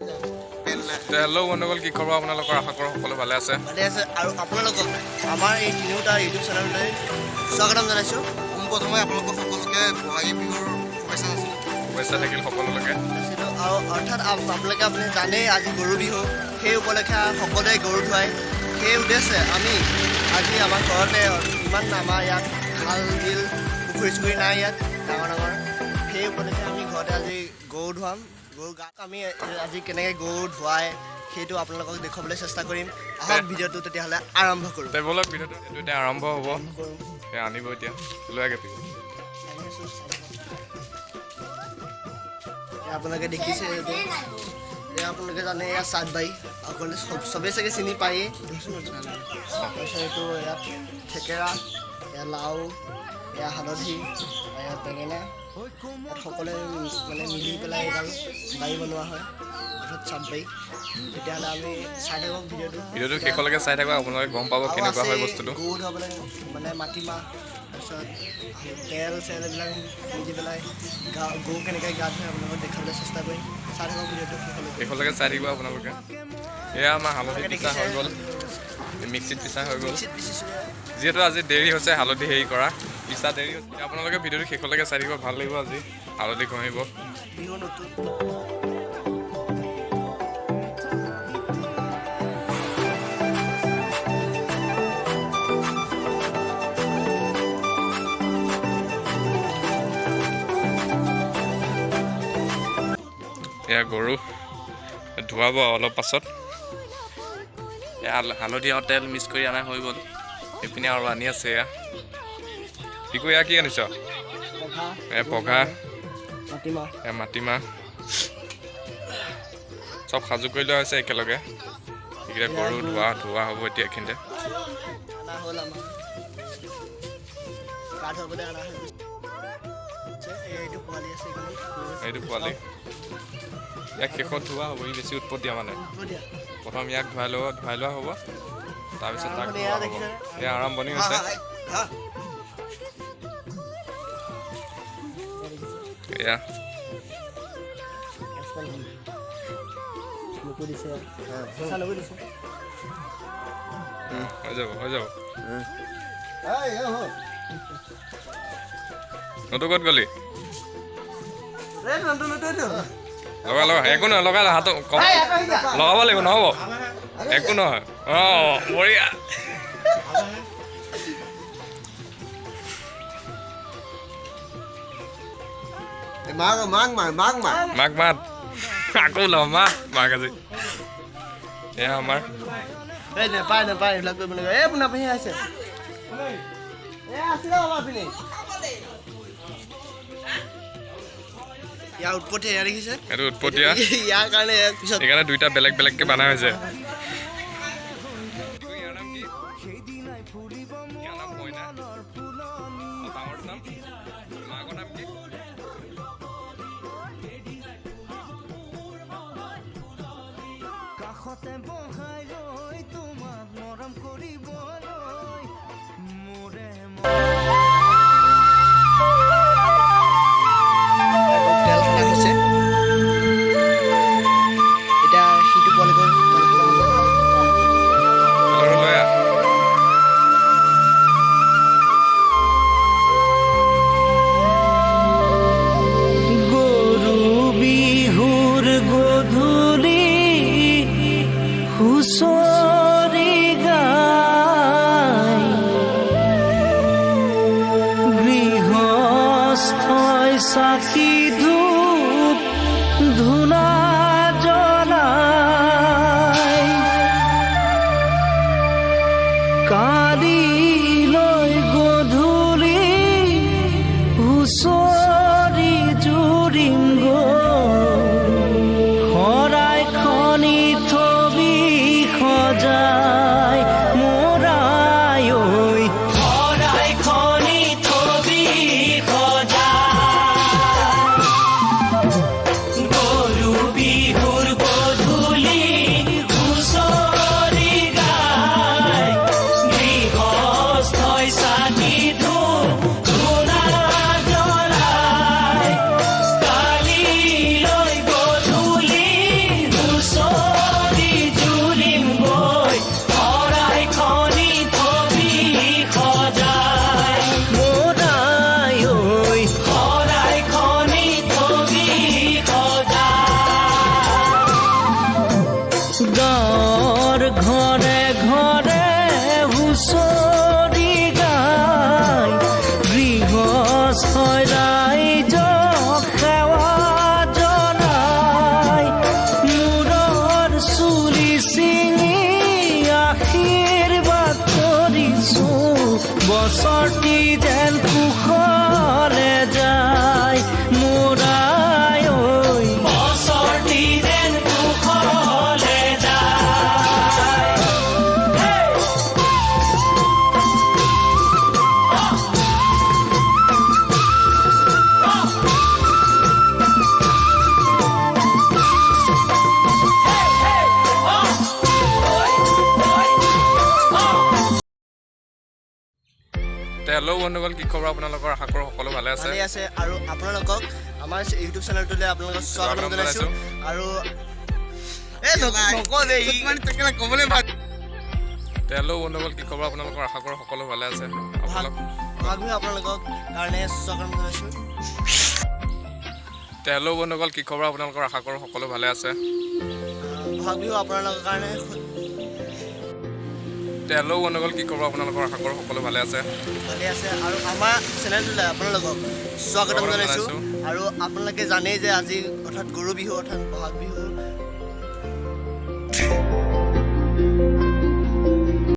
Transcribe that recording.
Hello' বন্ধুসকল, কি খবৰ আপোনালোকৰ? আশা কৰোঁ সকলো ভালে আছে। আৰু আপোনালোকক আমাৰ এই তিনিওটা ইউটিউব চেনেললৈ স্বাগতম জনাইছোঁ। পোনপ্ৰথমে আপোনালোকক সকলোকে বহাগী বিহুৰ শুভেচ্ছা থাকিল সকলোলৈকে। আৰু অৰ্থাৎ আপোনালোকে আপুনি জানেই আজি গৰু বিহু, সেই উপলক্ষে সকলোৱে গৰু ধুৱায়। সেই উদ্দেশ্যে আমি আজি আমাৰ ঘৰতে ইমান আমাৰ ইয়াত খাল বিল পুখুৰী চুখুৰী নাই ইয়াত ডাঙৰ ডাঙৰ, সেই উপলক্ষে আমি ঘৰতে আজি গৰু ধুৱাম। গৰু গাক আমি আজি কেনেকৈ গৰু ধুৱাই সেইটো আপোনালোকক দেখুৱাবলৈ চেষ্টা কৰিম। আহক ভিডিঅ'টো তেতিয়াহ'লে আৰম্ভ কৰোঁ। ব'লক ভিডিঅ'টো এতিয়া আৰম্ভ হ'ব। আনিব এতিয়া লৈ আগে আপোনালোকে দেখিছে, আপোনালোকে জানে এয়া চাটবাৰী, আপোনালোকে চবেই চাগে চিনি পায়েই। তাৰপিছত এইটো ইয়াত থেকেৰা, এয়া লাও, এয়া হালধি, এয়া বেঙেনা, ইয়াত সকলোৱে মানে মিলি পেলাই এডাল বাৰী বনোৱা হয়, অৰ্থাৎ চাটবাৰী। তেতিয়াহ'লে আমি চাই থাকক ভিডিঅ'টো শেষলৈকে চাই থাকক, আপোনালোকে গম পাব কেনেকুৱা হয় বস্তুটো। গৰু ধুৱাবলৈ মানে মাটিমাহ, তাৰপিছত তেল চেল এইবিলাক দি পেলাই গৰু কেনেকৈ গা ধুৱাই আপোনালোকক দেখাবলৈ চেষ্টা কৰিম। চাই থাকক ভিডিঅ'টো শেষলৈকে চাই থাকিব আপোনালোকে। এয়া আমাৰ হালধি পিছা হৈ গ'ল, মিক্সিত পিছা হৈ গ'ল। যিহেতু আজি দেৰি হৈছে হালধি হেৰি কৰা, পিছা দেৰি হৈছে। আপোনালোকে ভিডিঅ'টো শেষলৈকে চাই থাকিব, ভাল লাগিব। আজি হালধি ঘঁহিব বিহু নতুন। এয়া গৰু ধুৱাব অলপ পাছত। এয়া হালধি আৰু তেল মিক্স কৰি অনা হৈ গ'ল। এইপিনে আৰু আনি আছে এয়া পিকু। এয়া কি আনিছ? এয়া পঘা, এয়া মাটিমাহ, চব সাজু কৰি লোৱা হৈছে একেলগে। এইকেইটা গৰু ধোৱা হ'ব এতিয়া এইখিনিতে। এইটো পোৱালি ইয়াক শেষত ধোৱা হ'ব। ই বেছি উৎপত্তিয়া মানে। প্ৰথম ইয়াক ধুৱাই লোৱা হ'ব, তাৰপিছত তাক ধোৱা হ'ব। এয়া আৰম্ভণি হৈছে। এয়া হৈ যাব। নতু ক'ত গলি? লগা একো নহয়, লগাই হাত লগাব লাগিব, নহ'ব একো নহয়। অঁ বঢ়িয়া। মাক মাত আকৌ ল মাক আজি। এয়া আমাৰ নেপায় এইবিলাক কৰিব লাগে। এই পোনা পিন্ধি আছে ইয়াৰ উৎপত্তি এয়া দেখিছে। এইটো উৎপত্তিয়া। ইয়াৰ কাৰণে সেইকাৰণে দুইটা বেলেগ বেলেগকে বান্ধা হৈছে। কাষতে বহাই লৈ তোমাক মৰম কৰিবলৈ মোৰে তেল খানা হৈছে। এতিয়া সিটো পোৱালি গৈ গৰু বিহুৰ গধূলি হুঁচৰি গায় গৃহস্থই চাকি ধূপ ধূনা জ্বলাই কালিলৈ গধূলি হুঁচৰি জুৰিম শৰাই খনি থবি সজাই মৰাই ঐ শৰাই খনি থবি সজাই হেল্ল' বন্ধুসকল, কি খবৰ আপোনালোকৰ? আশা কৰোঁ সকলো ভালে আছে। ভালেই আছে আৰু আপোনালোকক আমাৰ ইউটিউব চেনেলটোলৈ আপোনালোকক স্বাগতম জনাইছোঁ আৰু ক'বলৈ ভাল হেল্ল' বন্ধুসকল, কি খবৰ আপোনালোকৰ? আশা কৰোঁ সকলো ভালে আছে। আপোনালোক বহাগ বিহু আপোনালোকক কাৰণে স্বাগতম জনাইছোঁ। হেল্ল' বন্ধুসকল, কি খবৰ আপোনালোকৰ? আশা কৰোঁ সকলো ভালে আছে। বহাগ বিহু আপোনালোকৰ কাৰণে হেল্ল' বন্ধুসকল, কি খবৰ আপোনালোকৰ? আশা কৰোঁ সকলো ভালে আছে। ভালে আছে আৰু আমাৰ চেনেলটোলৈ আপোনালোকক স্বাগতম জনাইছোঁ। আৰু আপোনালোকে জানেই যে আজি অৰ্থাৎ গৰু বিহু অৰ্থাৎ বহাগ বিহু